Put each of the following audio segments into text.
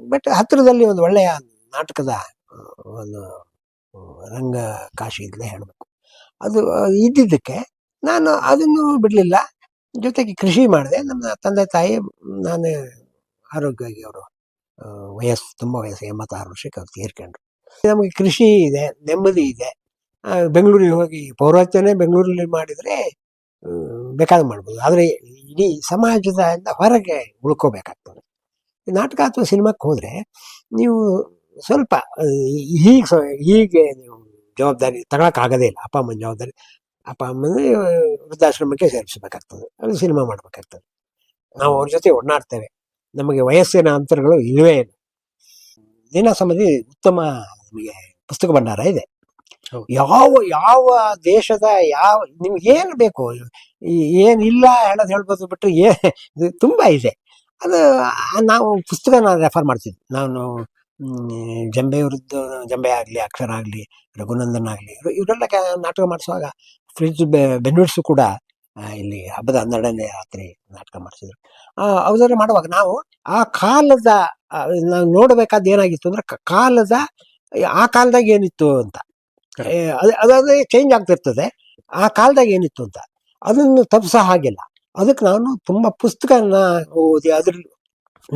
But ಹತ್ತಿರದಲ್ಲಿ ಒಂದು ಒಳ್ಳೆಯ ನಾಟಕದ ಒಂದು ರಂಗ ಕಾಶಿ ಇದ್ಲೇ ಹೇಳಬೇಕು. ಅದು ಇದ್ದಿದ್ದಕ್ಕೆ ನಾನು ಅದನ್ನು ಬಿಡಲಿಲ್ಲ. ಜೊತೆಗೆ ಕೃಷಿ ಮಾಡಿದೆ. ನಮ್ಮ ತಂದೆ ತಾಯಿ, ನಾನು ಆರೋಗ್ಯವಾಗಿ ಅವರು ತುಂಬ ವಯಸ್ಸು 86 ವರ್ಷಕ್ಕೆ ಅವ್ರು ತೀರ್ಕೊಂಡ್ರು. ನಮಗೆ ಕೃಷಿ ಇದೆ, ನೆಮ್ಮದಿ ಇದೆ. ಬೆಂಗಳೂರಿಗೆ ಹೋಗಿ ಪೌರಾತ್ಯನೇ ಬೆಂಗಳೂರಲ್ಲಿ ಮಾಡಿದರೆ ಬೇಕಾದ್ರೆ ಮಾಡ್ಬೋದು. ಆದರೆ ಇಡೀ ಸಮಾಜದ ಹೊರಗೆ ಉಳ್ಕೋಬೇಕಾಗ್ತದೆ. ನಾಟಕ ಅಥವಾ ಸಿನಿಮಾಕ್ಕೆ ಹೋದರೆ ನೀವು ಸ್ವಲ್ಪ ಹೀಗೆ ನೀವು ಜವಾಬ್ದಾರಿ ತಗೊಳಕ್ಕಾಗೋದೇ ಇಲ್ಲ. ಅಪ್ಪ ಅಮ್ಮನ ಜವಾಬ್ದಾರಿ, ಅಪ್ಪ ಅಮ್ಮನ ವೃದ್ಧಾಶ್ರಮಕ್ಕೆ ಸೇರಿಸಬೇಕಾಗ್ತದೆ, ಅದು ಸಿನಿಮಾ ಮಾಡಬೇಕಾಗ್ತದೆ. ನಾವು ಅವ್ರ ಜೊತೆ ಒಡನಾಡ್ತೇವೆ. ನಮಗೆ ವಯಸ್ಸಿನ ಅಂತರಗಳು ಇಲ್ಲವೇ ಇಲ್ಲ. ದಿನಸಮದಿ ಉತ್ತಮ ನಮಗೆ ಪುಸ್ತಕ ಭಂಡಾರ ಇದೆ. ಯಾವ ದೇಶದ ನಿಮ್ಗೆ ಏನು ಬೇಕು, ಏನಿಲ್ಲ ಹೇಳ್ಬೋದು ಬಿಟ್ಟರೆ ಇದು ತುಂಬ ಇದೆ. ಅದು ನಾವು ಪುಸ್ತಕನ ರೆಫರ್ ಮಾಡ್ತಿದ್ವಿ. ನಾನು ಜಂಬೆಯವರದ್ದು ಜಂಬೆ ಆಗಲಿ, ಅಕ್ಷರ ಆಗಲಿ, ರಘುನಂದನ್ ಆಗಲಿ, ಇವರೆಲ್ಲ ನಾಟಕ ಮಾಡಿಸುವಾಗ ಫ್ರಿಜ್ ಬೆನ್ವಿಡ್ಸು ಕೂಡ ಇಲ್ಲಿ ಹಬ್ಬದ 12ನೇ ರಾತ್ರಿ ನಾಟಕ ಮಾಡಿಸಿದ್ರು. ಅವರೆಲ್ಲ ಮಾಡುವಾಗ ನಾವು ಆ ಕಾಲದ ನಾವು ನೋಡಬೇಕಾದ ಏನಾಗಿತ್ತು ಅಂದರೆ ಆ ಕಾಲದಾಗ ಏನಿತ್ತು ಅಂತ, ಅದಾದ್ರೆ ಚೇಂಜ್ ಆಗ್ತಿರ್ತದೆ. ಆ ಕಾಲದಾಗ ಏನಿತ್ತು ಅಂತ ಅದನ್ನು ತಪ್ಪಿಸೋ ಹಾಗಿಲ್ಲ. ಅದಕ್ಕೆ ನಾನು ತುಂಬ ಪುಸ್ತಕನ ಓದಿ ಅದ್ರ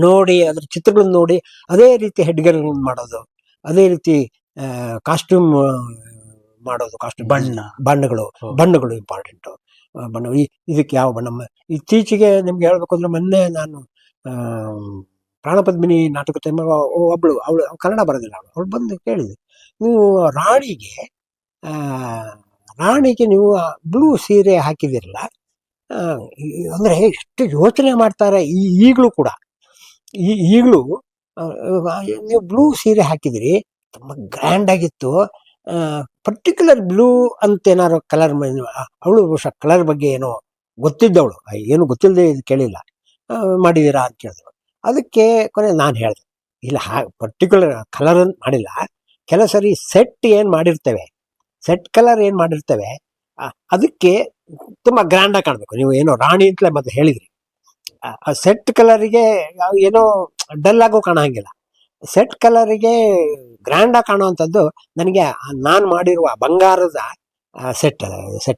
ನೋಡಿ, ಅದ್ರ ಚಿತ್ರಗಳನ್ನ ನೋಡಿ ಅದೇ ರೀತಿ ಹೆಡ್ಗೆಗಳನ್ನು ಮಾಡೋದು, ಅದೇ ರೀತಿ ಕಾಸ್ಟ್ಯೂಮ್ ಮಾಡೋದು. ಕಾಸ್ಟ್ಯೂಮ್ ಬಣ್ಣಗಳು ಇಂಪಾರ್ಟೆಂಟು. ಇದಕ್ಕೆ ಯಾವ ಬಣ್ಣ. ಇತ್ತೀಚೆಗೆ ನಿಮ್ಗೆ ಹೇಳ್ಬೇಕು ಅಂದ್ರೆ, ಮೊನ್ನೆ ನಾನು ಪ್ರಾಣಪದ್ಮಿನಿ ನಾಟಕ ಟೈಮ್ ಅವಳು ಕನ್ನಡ ಬರೋದಿಲ್ಲ, ಅವಳು ಬಂದು ಕೇಳಿದೆ, ನೀವು ರಾಣಿಗೆ ನೀವು ಬ್ಲೂ ಸೀರೆ ಹಾಕಿದಿರಲ್ಲ, ಅಂದರೆ ಎಷ್ಟು ಯೋಚನೆ ಮಾಡ್ತಾರೆ ಈಗಲೂ ಕೂಡ. ಈಗಲೂ ನೀವು ಬ್ಲೂ ಸೀರೆ ಹಾಕಿದಿರಿ, ತುಂಬ ಗ್ರ್ಯಾಂಡ್ ಆಗಿತ್ತು. ಪರ್ಟಿಕ್ಯುಲರ್ ಬ್ಲೂ ಅಂತ ಏನಾರು ಕಲರ್, ಅವಳು ಕಲರ್ ಬಗ್ಗೆ ಏನೋ ಗೊತ್ತಿದ್ದವಳು, ಏನು ಗೊತ್ತಿಲ್ಲದೆ ಇದು ಕೇಳಿಲ್ಲ, ಮಾಡಿದ್ದೀರಾ ಅಂತ ಕೇಳಿದ್ರು. ಅದಕ್ಕೆ ಕೊನೆ ನಾನು ಹೇಳಿದೆ, ಇಲ್ಲ ಪರ್ಟಿಕ್ಯುಲರ್ ಕಲರ್ ಅಂತ ಮಾಡಿಲ್ಲ, ಕೆಲವು ಸರಿ ಸೆಟ್ ಕಲರ್ ಏನು ಮಾಡಿರ್ತೇವೆ ಅದಕ್ಕೆ ತುಂಬ ಗ್ರ್ಯಾಂಡಾಗಿ ಕಾಣಬೇಕು. ನೀವು ಏನೋ ರಾಣಿ ಅಂತಲೇ ಮತ್ತೆ ಹೇಳಿದ್ರಿ, ಆ ಸೆಟ್ ಕಲರಿಗೆ ಏನೋ ಡಲ್ ಆಗೋ ಕಾಣೋಂಗಿಲ್ಲ. ಸೆಟ್ ಕಲರಿಗೆ ಗ್ರ್ಯಾಂಡಾಗಿ ಕಾಣುವಂಥದ್ದು ನನಗೆ ನಾನು ಮಾಡಿರುವ ಬಂಗಾರದ ಸೆಟ್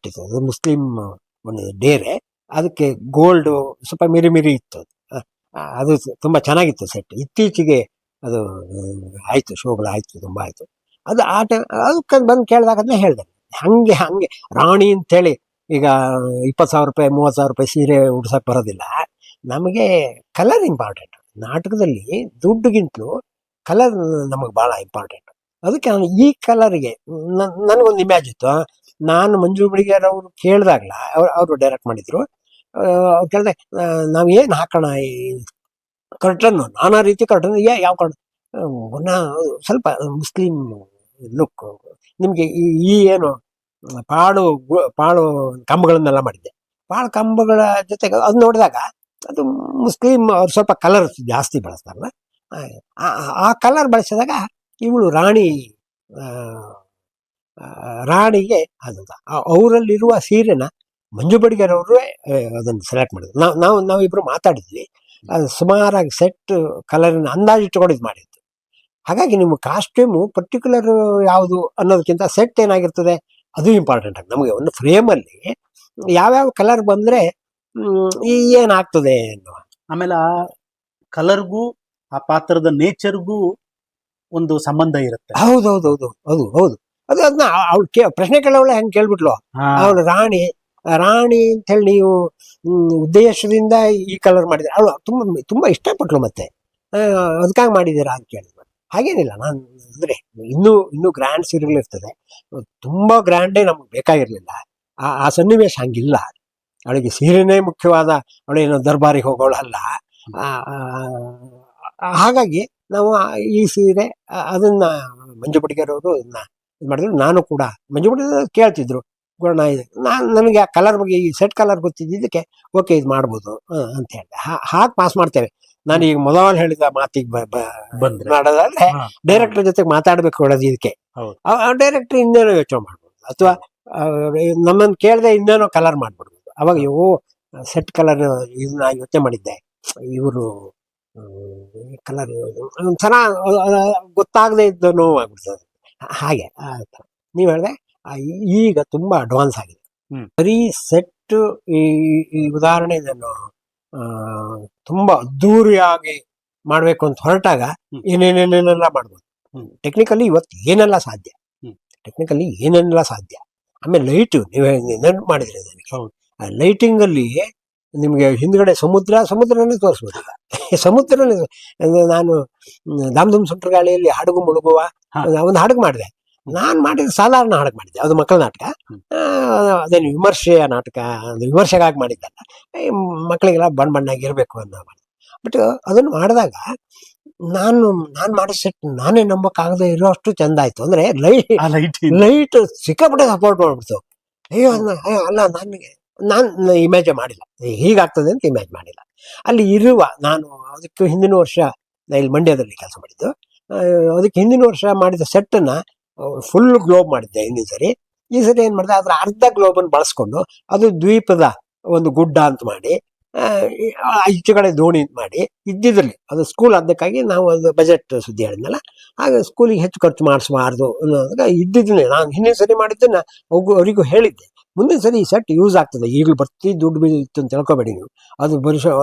ಇತ್ತು. ಅದು ಮುಸ್ಲಿಂ ಒಂದು ಡೇರೆ, ಅದಕ್ಕೆ ಗೋಲ್ಡು ಸ್ವಲ್ಪ ಮಿರಿ ಇತ್ತು. ಅದು ತುಂಬ ಚೆನ್ನಾಗಿತ್ತು ಸೆಟ್. ಇತ್ತೀಚೆಗೆ ಅದು ಆಯಿತು, ಶೋಗಳು ಆಯಿತು, ತುಂಬ ಆಯಿತು. ಅದು ಆ ಟೈಮ್ ಅದಕ್ಕೆ ಬಂದು ಕೇಳಿದಾಗ ಅದನ್ನೇ ಹೇಳಿದೆ, ಹಂಗೆ ರಾಣಿ ಅಂಥೇಳಿ ಈಗ 20,000 ರೂಪಾಯಿ 30,000 ರೂಪಾಯಿ ಸೀರೆ ಉಡ್ಸೋಕ್ಕೆ ಬರೋದಿಲ್ಲ. ನಮಗೆ ಕಲರ್ ಇಂಪಾರ್ಟೆಂಟ್. ನಾಟಕದಲ್ಲಿ ದುಡ್ಡುಗಿಂತಲೂ ಕಲರ್ ನಮಗೆ ಭಾಳ ಇಂಪಾರ್ಟೆಂಟ್. ಅದಕ್ಕೆ ನಾನು ಈ ಕಲರಿಗೆ ನನಗೊಂದು ಇಮ್ಯಾಜ್ ಇತ್ತು. ನಾನು ಮಂಜು ಬಳಿಗಾರ್ ಅವರು ಕೇಳಿದಾಗಲ, ಅವರು ಡೈರೆಕ್ಟ್ ಮಾಡಿದರು, ಅವ್ರು ಕೇಳಿದೆ ನಾವು ಏನು ಹಾಕೋಣ ಈ ಕರ್ಟನ್ನು, ನಾನಾ ರೀತಿ ಕರ್ಟನ್, ಯಾವ ಕರ್ಟನ್, ಸ್ವಲ್ಪ ಮುಸ್ಲಿಂ ಲುಕ್ ನಿಮಗೆ ಈ ಏನು ಪಾಳು ಕಂಬಗಳನ್ನೆಲ್ಲ ಮಾಡಿದ್ದೆ. ಪಾಳು ಕಂಬಗಳ ಜೊತೆಗೆ ಅದು ನೋಡಿದಾಗ ಅದು ಮುಸ್ಲಿಂ ಅವ್ರು ಸ್ವಲ್ಪ ಕಲರ್ ಜಾಸ್ತಿ ಬಳಸ್ತಾರಲ್ಲ, ಆ ಕಲರ್ ಬಳಸಿದಾಗ ಇವಳು ರಾಣಿಗೆ ಅದು ಅವರಲ್ಲಿರುವ ಸೀರೆನ ಮಂಜು ಬಡಿಗರ್ ಅವರು ಅದನ್ನು ಸೆಲೆಕ್ಟ್ ಮಾಡಿದ್ರು. ನಾವಿಬ್ಬರು ಮಾತಾಡಿದ್ವಿ, ಅದು ಸುಮಾರಾಗಿ ಸೆಟ್ ಕಲರಿನ ಅಂದಾಜಿಟ್ಟುಕೊಂಡು ಇದು ಮಾಡಿದ್ದು. ಹಾಗಾಗಿ ನಿಮ್ಮ ಕಾಸ್ಟ್ಯೂಮು ಪರ್ಟಿಕ್ಯುಲರ್ ಯಾವುದು ಅನ್ನೋದಕ್ಕಿಂತ ಸೆಟ್ ಏನಾಗಿರ್ತದೆ ಅದು ಇಂಪಾರ್ಟೆಂಟ್ ಆಗಿ ನಮಗೆ. ಒಂದು ಫ್ರೇಮಲ್ಲಿ ಯಾವ್ಯಾವ ಕಲರ್ ಬಂದರೆ ಏನಾಗ್ತದೆ ಅನ್ನುವ. ಆಮೇಲೆ ಆ ಕಲರ್ಗೂ ಆ ಪಾತ್ರದ ನೇಚರ್ಗೂ ಒಂದು ಸಂಬಂಧ ಇರುತ್ತೆ. ಹೌದು. ಅದು ಅದನ್ನ ಅವಳು ಪ್ರಶ್ನೆ ಕೇಳೋಳೆ ಹೆಂಗೆ ಕೇಳ್ಬಿಟ್ಲು, ಅವಳು ರಾಣಿ ಅಂತ ಹೇಳಿ ನೀವು ಉದ್ದೇಶದಿಂದ ಈ ಕಲರ್ ಮಾಡಿದ್ರೆ, ಅವಳು ತುಂಬ ಇಷ್ಟಪಟ್ಲು. ಮತ್ತೆ ಅದಕ್ಕಾಗಿ ಮಾಡಿದ್ದೀರಾ ಅಂತ ಕೇಳಿದ್ರು. ಹಾಗೇನಿಲ್ಲ, ನಾನು ಅಂದರೆ ಇನ್ನೂ ಗ್ರ್ಯಾಂಡ್ ಸೀರೆಗಳಿರ್ತದೆ, ತುಂಬ ಗ್ರ್ಯಾಂಡೇ ನಮ್ಗೆ ಬೇಕಾಗಿರಲಿಲ್ಲ. ಆ ಸನ್ನಿವೇಶ ಹಂಗಿಲ್ಲ. ಅವಳಿಗೆ ಸೀರೆನೇ ಮುಖ್ಯವಾದ, ಅವಳೇನೋ ದರ್ಬಾರಿಗೆ ಹೋಗೋಳಲ್ಲ. ಹಾಗಾಗಿ ನಾವು ಈ ಸೀರೆ ಅದನ್ನು ಮಂಜು ಬಡಿಗರ್ ಅವರು ಇದನ್ನ ಇದು ಮಾಡಿದ್ರು. ನಾನು ಕೂಡ ಮಂಜು ಬಡಿಗರ್ ಕೇಳ್ತಿದ್ರು, ನನಗೆ ಆ ಕಲರ್ ಬಗ್ಗೆ, ಈ ಸೆಟ್ ಕಲರ್ ಗೊತ್ತಿದ್ದಕ್ಕೆ ಓಕೆ ಇದು ಮಾಡ್ಬೋದು ಅಂತ ಹೇಳಿದೆ. ಹಾಗೆ ಪಾಸ್ ಮಾಡ್ತೇವೆ. ನಾನು ಈಗ ಮೊದಲು ಹೇಳಿದ ಮಾತಿಗೆ ಮಾಡೋದಾದ್ರೆ ಡೈರೆಕ್ಟರ್ ಜೊತೆಗೆ ಮಾತಾಡ್ಬೇಕು ಹೇಳೋದು. ಇದಕ್ಕೆ ಡೈರೆಕ್ಟರ್ ಇನ್ನೇನೋ ಯೋಚನೆ ಮಾಡ್ಬೋದು, ಅಥವಾ ನಮ್ಮನ್ನು ಕೇಳದೆ ಇನ್ನೇನೋ ಕಲರ್ ಮಾಡ್ಬಿಡ್ಬೋದು. ಅವಾಗ ಸೆಟ್ ಕಲರ್ ಇದನ್ನ ಯೋಚನೆ ಮಾಡಿದ್ದೆ, ಇವರು ಕಲರ್ ಒಂಥರ ಗೊತ್ತಾಗದೇ ಇದ್ದ ನೋವು ಆಗ್ಬಿಡ್ತದೆ. ಹಾಗೆ ನೀವು ಹೇಳಿದೆ ಈಗ ತುಂಬಾ ಅಡ್ವಾನ್ಸ್ ಆಗಿದೆ. ಬರೀ ಸೆಟ್ ಈ ಉದಾಹರಣೆ ಇದನ್ನು ತುಂಬಾ ಅದ್ದೂರಿಯಾಗಿ ಮಾಡ್ಬೇಕು ಅಂತ ಹೊರಟಾಗ ಏನೇನೇನೆಲ್ಲ ಮಾಡ್ಬೋದು. ಟೆಕ್ನಿಕಲಿ ಇವತ್ತು ಏನೆಲ್ಲ ಸಾಧ್ಯ, ಟೆಕ್ನಿಕಲಿ ಏನೆಲ್ಲ ಸಾಧ್ಯ. ಆಮೇಲೆ ಲೈಟು ನೀವು ನೆನಪು ಮಾಡಿದ್ರೆ ನನಗೆ ಆ ಲೈಟಿಂಗ್ ಅಲ್ಲಿ ನಿಮಗೆ ಹಿಂದ್ಗಡೆ ಸಮುದ್ರನೇ ತೋರಿಸ್ಬೋದು. ಈಗ ಸಮುದ್ರನೇ ನಾನು ದಾಮಧೂಮ್ ಸುಂಟರಗಾಳಿಯಲ್ಲಿ ಹಡಗು ಮುಳುಗುವ ಒಂದು ಹಡಗು ಮಾಡಿದೆ. ನಾನು ಮಾಡಿದ ಸಾಧಾರಣ ಹಡಗು ಮಾಡಿದ್ದೆ, ಅದು ಮಕ್ಕಳ ನಾಟಕ. ಅದೇನು ವಿಮರ್ಶೆಯ ನಾಟಕ, ವಿಮರ್ಶೆಗಾಗಿ ಮಾಡಿದ್ದಲ್ಲ, ಮಕ್ಕಳಿಗೆಲ್ಲ ಬಣ್ಣಾಗಿರ್ಬೇಕು ಅನ್ನೋ ಮಾಡಿ. ಬಟ್ ಅದನ್ನು ಮಾಡಿದಾಗ ನಾನು ಮಾಡಿದ ಸೆಟ್ ನಾನೇ ನಂಬಕ್ಕಾಗದೆ ಇರೋ ಅಷ್ಟು ಚಂದ ಆಯ್ತು. ಅಂದ್ರೆ ಲೈಟ್ ಸಿಕ್ಕಾಪಟ್ಟೆ ಸಪೋರ್ಟ್ ಮಾಡ್ಬಿಡ್ತು. ಅಯ್ಯೋ ಅಲ್ಲ, ನಾನು ಇಮೇಜ್ ಮಾಡಿಲ್ಲ, ಹೀಗಾಗ್ತದೆ ಅಂತ ಇಮೇಜ್ ಮಾಡಿಲ್ಲ. ಅಲ್ಲಿ ಇರುವ ನಾನು ಅದಕ್ಕೆ ಹಿಂದಿನ ವರ್ಷ ಇಲ್ಲಿ ಮಂಡ್ಯದಲ್ಲಿ ಕೆಲಸ ಮಾಡಿದ್ದು, ಅದಕ್ಕೆ ಹಿಂದಿನ ವರ್ಷ ಮಾಡಿದ ಸೆಟ್ಟನ್ನ ಫುಲ್ ಗ್ಲೋಬ್ ಮಾಡಿದ್ದೆ ಹಿಂದಿನ ಸರಿ. ಈ ಸರಿ ಏನ್ ಮಾಡಿದೆ, ಅದ್ರ ಅರ್ಧ ಗ್ಲೋಬನ್ನು ಬಳಸ್ಕೊಂಡು ಅದು ದ್ವೀಪದ ಒಂದು ಗುಡ್ಡ ಅಂತ ಮಾಡಿ, ಈಚೆ ಕಡೆ ದೋಣಿ ಮಾಡಿ ಇದ್ದಿದ್ರಲ್ಲಿ ಅದು ಸ್ಕೂಲ್ ಅದಕ್ಕಾಗಿ ನಾವು ಅದು ಬಜೆಟ್ ಸುದ್ದಿ ಹೇಳಿದ್ನಲ್ಲ, ಹಾಗೆ ಸ್ಕೂಲಿಗೆ ಹೆಚ್ಚು ಖರ್ಚು ಮಾಡಿಸಬಾರ್ದು ಅನ್ನೋದಾಗ ಇದ್ದಿದ್ದನ್ನೇ ನಾನು ಹಿಂದಿನ ಸರಿ ಮಾಡಿದ್ದನ್ನ ಅವರಿಗೂ ಹೇಳಿದ್ದೆ. ಮುಂದಿನ ಸರಿ ಈ ಸೆಟ್ ಯೂಸ್ ಆಗ್ತದೆ, ಈಗಲೂ ಬರ್ತಿ ದುಡ್ಡು ಬಿದ್ದಿತ್ತು ಅಂತ ತಿಳ್ಕೊಬೇಡಿ ನೀವು. ಅದು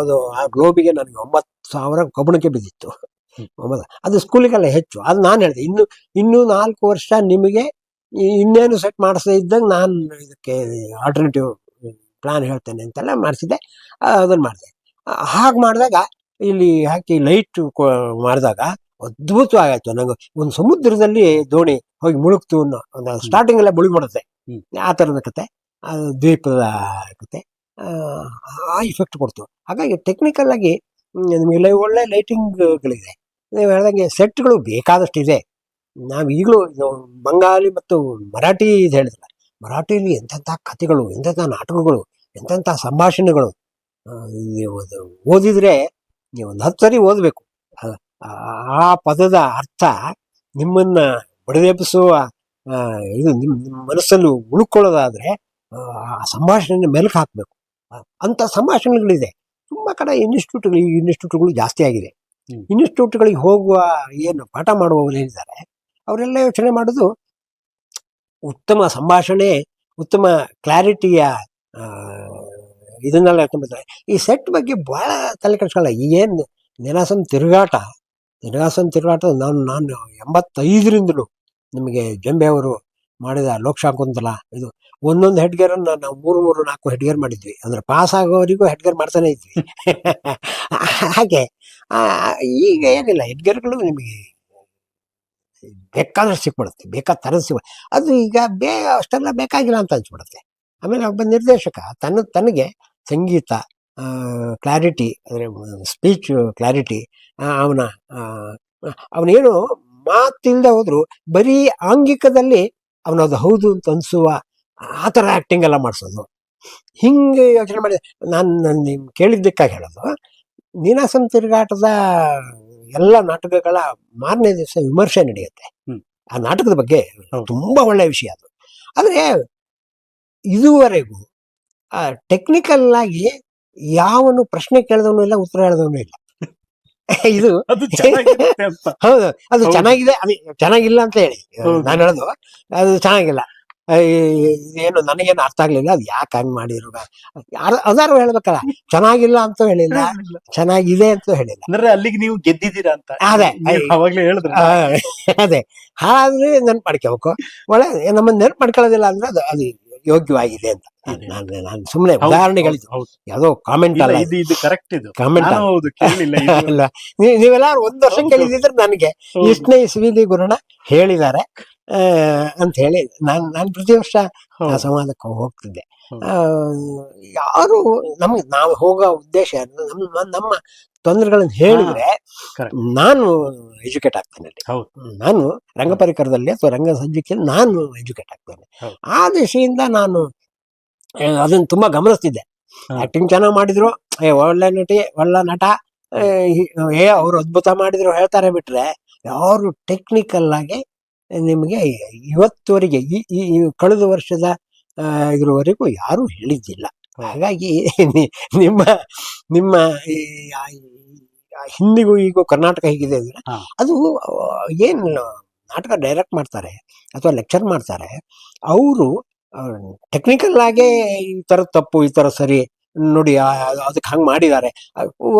ಅದು ಆ ಗ್ಲೋಬಿಗೆ ನನಗೆ 9,000 ಕಬ್ಬಣಕ್ಕೆ ಬಿದ್ದಿತ್ತು. ಅದು ಸ್ಕೂಲಿಗೆಲ್ಲ ಹೆಚ್ಚು. ಅದು ನಾನು ಹೇಳಿದೆ, ಇನ್ನೂ 4 ವರ್ಷ ನಿಮಗೆ ಇನ್ನೇನು ಸೆಟ್ ಮಾಡಿಸದೇ ಇದ್ದಂಗೆ ನಾನು ಇದಕ್ಕೆ ಆಲ್ಟರ್ನೇಟಿವ್ ಪ್ಲಾನ್ ಹೇಳ್ತೇನೆ ಅಂತೆಲ್ಲ ಮಾಡಿಸಿದ್ದೆ. ಅದನ್ನು ಮಾಡಿದೆ. ಹಾಗೆ ಮಾಡಿದಾಗ ಇಲ್ಲಿ ಹಾಕಿ ಲೈಟ್ ಮಾಡಿದಾಗ ಅದ್ಭುತವಾಗಾಯ್ತು. ನಂಗೆ ಒಂದು ಸಮುದ್ರದಲ್ಲಿ ದೋಣಿ ಹೋಗಿ ಮುಳುಗ್ತು ಅನ್ನೋ ಒಂದು ಸ್ಟಾರ್ಟಿಂಗ್ ಎಲ್ಲ ಮುಳುಗ್ಬಿಡುತ್ತೆ, ಆ ಥರದ ಕತೆ, ದ್ವೀಪದ ಕತೆ, ಆ ಇಫೆಕ್ಟ್ ಕೊಡ್ತು. ಹಾಗಾಗಿ ಟೆಕ್ನಿಕಲ್ ಆಗಿ ನಿಮಗೆ ಒಳ್ಳೆ ಲೈಟಿಂಗ್ಗಳಿದೆ. ನೀವು ಹೇಳ್ದಂಗೆ ಸೆಟ್ಗಳು ಬೇಕಾದಷ್ಟಿದೆ. ನಾವು ಈಗಲೂ ಬಂಗಾಳಿ ಮತ್ತು ಮರಾಠಿ ಇದು ಹೇಳಿದ್ರಲ್ಲ, ಮರಾಠಿಯಲ್ಲಿ ಎಂತೆಂಥ ಕಥೆಗಳು, ಎಂತೆಂಥ ನಾಟಕಗಳು, ಎಂತೆಂಥ ಸಂಭಾಷಣೆಗಳು. ನೀವು ಓದಿದ್ರೆ ನೀವು ಒಂದು 10 ಸರಿ ಓದಬೇಕು. ಆ ಪದದ ಅರ್ಥ ನಿಮ್ಮನ್ನ ಬಡಿದೆಬ್ಬಿಸುವ ಇದು ನಿಮ್ಮ ಮನಸ್ಸಲ್ಲಿ ಉಳ್ಕೊಳ್ಳೋದಾದ್ರೆ ಆ ಸಂಭಾಷಣೆ ಮೆಲುಕು ಹಾಕಬೇಕು. ಅಂಥ ಸಂಭಾಷಣೆಗಳಿದೆ ತುಂಬ ಕಡೆ. ಇನ್ಸ್ಟಿಟ್ಯೂಟ್ಗಳು ಜಾಸ್ತಿ ಆಗಿದೆ. ಇನ್ಸ್ಟಿಟ್ಯೂಟ್ಗಳಿಗೆ ಹೋಗುವ ಏನು ಪಾಠ ಮಾಡುವವರು ಏನಿದ್ದಾರೆ ಅವರೆಲ್ಲ ಯೋಚನೆ ಮಾಡೋದು ಉತ್ತಮ ಸಂಭಾಷಣೆ, ಉತ್ತಮ ಕ್ಲಾರಿಟಿಯ ಇದನ್ನೆಲ್ಲ ಹೇಳ್ಕೊಂಡ್ಬಿಡ್ತಾರೆ. ಈ ಸೆಟ್ ಬಗ್ಗೆ ಭಾಳ ತಲೆ ಕೆಡಿಸ್ಕೊಳ್ಳಲ್ಲ. ಏನು ನಿನಾಸಂ ತಿರುಗಾಟ ನಾನು 85ರಿಂದಲೂ ನಿಮಗೆ ಜಂಬೆ ಅವರು ಮಾಡಿದ ಲೋಕಶಾಕುಂತಲ ಇದು ಒಂದೊಂದು ಹೆಡ್ಗೇರನ್ನು ನಾವು 3-4 ಹೆಡ್ಗೇರ್ ಮಾಡಿದ್ವಿ. ಅಂದರೆ ಪಾಸ್ ಆಗೋವರಿಗೂ ಹೆಡ್ಗೇರ್ ಮಾಡ್ತಾನೆ ಇದ್ವಿ. ಹಾಗೆ ಈಗ ಏನಿಲ್ಲ, ಹೆಡ್ಗೇರ್ಗಳು ನಿಮಗೆ ಬೇಕಾದಷ್ಟು ಸಿಕ್ಬಿಡುತ್ತೆ, ಬೇಕಾದ ಥರದ ಸಿಗ್ಬಿಡುತ್ತೆ. ಅದು ಈಗ ಅಷ್ಟೆಲ್ಲ ಬೇಕಾಗಿಲ್ಲ ಅಂತ ಅನ್ಸ್ಬಿಡುತ್ತೆ. ಆಮೇಲೆ ಒಬ್ಬ ನಿರ್ದೇಶಕ ತನಗೆ ಸಂಗೀತ ಕ್ಲಾರಿಟಿ, ಅಂದರೆ ಸ್ಪೀಚ್ ಕ್ಲಾರಿಟಿ, ಅವನೇನು ಮಾತಿಲ್ಲದೆ ಹೋದ್ರು ಬರೀ ಆಂಗಿಕದಲ್ಲಿ ಅವನದು ಹೌದು ಅಂತ ಅನಿಸುವ ಆ ಥರ ಆ್ಯಕ್ಟಿಂಗ್ ಎಲ್ಲ ಮಾಡಿಸೋದು. ಹಿಂಗೆ ಯೋಚನೆ ಮಾಡಿ ನಾನು ನಿಮ್ಗೆ ಕೇಳಿದ್ದಕ್ಕಾಗಿ ಹೇಳೋದು, ನೀನಾಸಂ ತಿರುಗಾಟದ ಎಲ್ಲ ನಾಟಕಗಳ ಮಾರನೇ ದಿವಸ ವಿಮರ್ಶೆ ನಡೆಯುತ್ತೆ. ಆ ನಾಟಕದ ಬಗ್ಗೆ ತುಂಬಾ ಒಳ್ಳೆಯ ವಿಷಯ ಅದು. ಆದರೆ ಇದುವರೆಗೂ ಟೆಕ್ನಿಕಲ್ ಆಗಿ ಯಾವನು ಪ್ರಶ್ನೆ ಕೇಳಿದವನು ಇಲ್ಲ, ಉತ್ತರ ಹೇಳಿದವನು ಇಲ್ಲ. ಇದು ಹೌದು, ಅದು ಚೆನ್ನಾಗಿದೆ, ಅದು ಚೆನ್ನಾಗಿಲ್ಲ ಅಂತ ಹೇಳಿ ನಾನು ಹೇಳೋದು. ಅದು ಚೆನ್ನಾಗಿಲ್ಲ, ಏನು ನನಗೇನು ಅರ್ಥ ಆಗ್ಲಿಲ್ಲ, ಅದು ಯಾಕೆ ಹಂಗೆ ಮಾಡಿರೋ ಅದಾರು ಹೇಳ್ಬೇಕಲ್ಲ. ಚೆನ್ನಾಗಿಲ್ಲ ಅಂತ ಹೇಳಿಲ್ಲ, ಚೆನ್ನಾಗಿದೆ ಅಂತ ಹೇಳಿಲ್ಲ. ಅಂದ್ರೆ ಅಲ್ಲಿಗೆ ನೀವು ಗೆದ್ದಿದ್ದೀರಾ ಅಂತ. ಅದೇ ಅವಾಗ್ಲೇ ಹೇಳಿದ್ರೆ ಅದೇ ಹಾಗಾದ್ರೆ ನೆನ್ಪು ಮಾಡ್ಕೋಬೇಕು. ಒಳ್ಳೆ ನಮ್ಮನ್ನ ನೆನ್ಪು ಮಾಡ್ಕೊಳ್ಳೋದಿಲ್ಲ ಅಂದ್ರೆ ಅದು ಯೋಗ್ಯವಾಗಿದೆ ಅಂತ ನಾನು ಸುಮ್ಮನೆ ಉದಾಹರಣೆ ಹೇಳಿದ್ದು. ಯಾವುದೋ ಕಾಮೆಂಟ್ ಅಲ್ಲ, ಇದು ಕರೆಕ್ಟ್, ಇದು ಕಾಮೆಂಟ್ ಅಲ್ಲ. ನೀವೆಲ್ಲಾರು 1 ವರ್ಷ ಕೇಳಿದಿದ್ರೆ ನನಗೆ ಇಷ್ಟನೇ ಇಸ್ವಿಲಿ ಗುರುಣ ಹೇಳಿದ್ದಾರೆ ಅಂತ ಹೇಳಿ ನಾನು ಪ್ರತಿ ವರ್ಷ ಆ ಸಂವಾದಕ್ಕೆ ಹೋಗ್ತಿದ್ದೆ. ಯಾರು ನಾವು ಹೋಗೋ ಉದ್ದೇಶ ನಮ್ಮ ತೊಂದರೆಗಳನ್ನು ಹೇಳಿದ್ರೆ ನಾನು ಎಜುಕೇಟ್ ಆಗ್ತೇನೆ. ನಾನು ರಂಗ ಪರಿಕರದಲ್ಲಿ ಅಥವಾ ರಂಗ ಸಜ್ಜಿಕೆಯಲ್ಲಿ ನಾನು ಎಜುಕೇಟ್ ಆಗ್ತೇನೆ. ಆ ದಿಶೆಯಿಂದ ನಾನು ಅದನ್ನು ತುಂಬಾ ಗಮನಿಸ್ತಿದ್ದೆ. ಆಕ್ಟಿಂಗ್ ಚೆನ್ನಾಗಿ ಮಾಡಿದ್ರು, ಒಳ್ಳೆ ನಟಿ, ಒಳ್ಳೆ ನಟ, ಅವ್ರು ಅದ್ಭುತ ಮಾಡಿದ್ರು ಹೇಳ್ತಾರೆ ಬಿಟ್ರೆ, ಯಾರು ಟೆಕ್ನಿಕಲ್ ಆಗಿ ನಿಮಗೆ ಇವತ್ತುವರೆಗೆ ಈ ಕಳೆದ ವರ್ಷದ ಇದ್ರವರೆಗೂ ಯಾರೂ ಹೇಳಿದ್ದಿಲ್ಲ. ಹಾಗಾಗಿ ನಿಮ್ಮ ಹಿಂದಿಗೂ ಈಗೂ ಕರ್ನಾಟಕ ಹೇಗಿದೆ ಅಂದ್ರೆ ಹಾ. ಅದು ಏನು ನಾಟಕ ಡೈರೆಕ್ಟ್ ಮಾಡ್ತಾರೆ ಅಥವಾ ಲೆಕ್ಚರ್ ಮಾಡ್ತಾರೆ ಅವರು ಟೆಕ್ನಿಕಲ್ ಆಗೇ ಈ ಥರ ತಪ್ಪು ಈ ಥರ ಸರಿ ನೋಡಿ ಅದಕ್ಕೆ ಹಂಗೆ ಮಾಡಿದ್ದಾರೆ.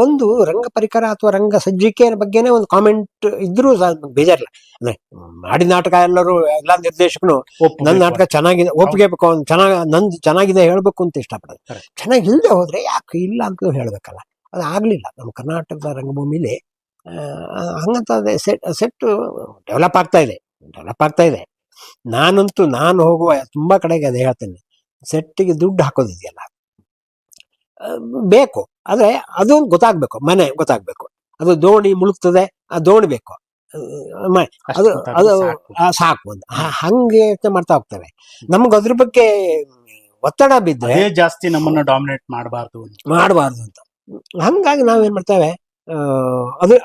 ಒಂದು ರಂಗ ಪರಿಕರ ಅಥವಾ ರಂಗ ಸಜ್ಜಿಕೆ ಬಗ್ಗೆನೇ ಒಂದು ಕಾಮೆಂಟ್ ಇದ್ರೂ ಬೇಜಾರಿಲ್ಲ. ಅಂದ್ರೆ ಮಾಡಿದ ನಾಟಕ ಎಲ್ಲ ನಿರ್ದೇಶಕನು ನನ್ನ ನಾಟಕ ಚೆನ್ನಾಗಿದೆ ಒಪ್ಪಿಗೆ ಬೇಕು, ಅವ್ನು ನಂದು ಚೆನ್ನಾಗಿದೆ ಹೇಳ್ಬೇಕು ಅಂತ ಇಷ್ಟಪಡೋದು. ಚೆನ್ನಾಗಿ ಇಲ್ಲದೆ ಹೋದ್ರೆ ಯಾಕೆ ಇಲ್ಲ ಅಂತ ಹೇಳ್ಬೇಕಲ್ಲ. ಅದು ಆಗ್ಲಿಲ್ಲ ನಮ್ಮ ಕರ್ನಾಟಕದ ರಂಗಭೂಮಿಲಿ. ಹಂಗಂತ ಸೆಟ್ ಡೆವಲಪ್ ಆಗ್ತಾ ಇದೆ. ನಾನು ಹೋಗುವ ತುಂಬಾ ಕಡೆಗೆ ಅದೇ ಹೇಳ್ತೇನೆ, ಸೆಟ್ಟಿಗೆ ದುಡ್ಡು ಹಾಕೋದಿದೆಯಲ್ಲ ಬೇಕು, ಆದ್ರೆ ಅದು ಗೊತ್ತಾಗ್ಬೇಕು, ಮನೆ ಗೊತ್ತಾಗ್ಬೇಕು. ಅದು ದೋಣಿ ಮುಳುಗ್ತದೆ, ಆ ದೋಣಿ ಬೇಕು, ಅದು ಸಾಕು ಅಂತ ಹಂಗೆ ಯೋಚನೆ ಮಾಡ್ತಾ ಹೋಗ್ತೇವೆ. ನಮ್ಗೆ ಅದ್ರ ಬಗ್ಗೆ ಒತ್ತಡ ಬಿದ್ದರೆ ಜಾಸ್ತಿ ನಮ್ಮನ್ನ ಡಾಮಿನೇಟ್ ಮಾಡಬಾರ್ದು ಅಂತ. ಹಂಗಾಗಿ ನಾವೇನ್ ಮಾಡ್ತೇವೆ,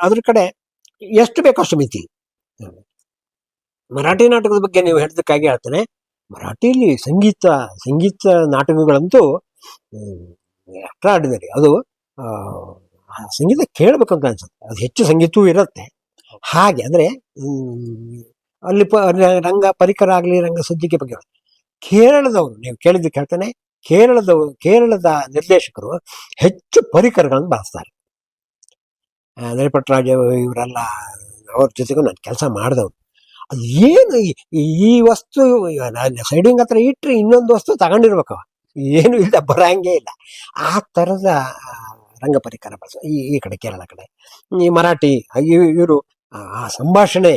ಅದ್ರ ಕಡೆ ಎಷ್ಟು ಬೇಕೋ ಅಷ್ಟು ಮಿತಿ. ಮರಾಠಿ ನಾಟಕದ ಬಗ್ಗೆ ನೀವು ಹೇಳಿದಕ್ಕಾಗಿ ಹೇಳ್ತೇನೆ, ಮರಾಠಿಲಿ ಸಂಗೀತ ನಾಟಕಗಳಂತೂ ಎಕ್ಸ್ಟ್ರಾರ್ಡಿನರಿ. ಅದು ಸಂಗೀತ ಕೇಳ್ಬೇಕಂತ ಅನ್ಸುತ್ತೆ. ಅದು ಹೆಚ್ಚು ಸಂಗೀತವೂ ಇರುತ್ತೆ. ಹಾಗೆ ಅಂದ್ರೆ ಅಲ್ಲಿ ರಂಗ ಪರಿಕರ ಆಗಲಿ ರಂಗ ಸಜ್ಜಿಕೆ ಬಗ್ಗೆ ಕೇರಳದವರು, ನೀವು ಕೇಳಿದ್ದಕ್ಕೆ ಹೇಳ್ತೇನೆ, ಕೇರಳದ ನಿರ್ದೇಶಕರು ಹೆಚ್ಚು ಪರಿಕರಗಳನ್ನು ಬಳಸ್ತಾರೆ. ನರಿಪಟ್ರಾಜ್ ಇವರೆಲ್ಲ ಅವ್ರ ಜೊತೆಗೂ ನಾನು ಕೆಲಸ ಮಾಡಿದವರು. ಅದು ಏನು ಈ ವಸ್ತು ಸೈಡಿಂಗ್ ಹತ್ರ ಇಟ್ಟರೆ ಇನ್ನೊಂದು ವಸ್ತು ತಗೊಂಡಿರ್ಬೇಕು, ಏನು ಇಲ್ಲ ಬರಂಗೇ ಇಲ್ಲ. ಆ ಥರದ ರಂಗ ಪರಿಕರ ಬಳಸ ಈ ಕಡೆ ಕೇರಳ ಕಡೆ. ಈ ಮರಾಠಿ ಇವರು ಆ ಸಂಭಾಷಣೆ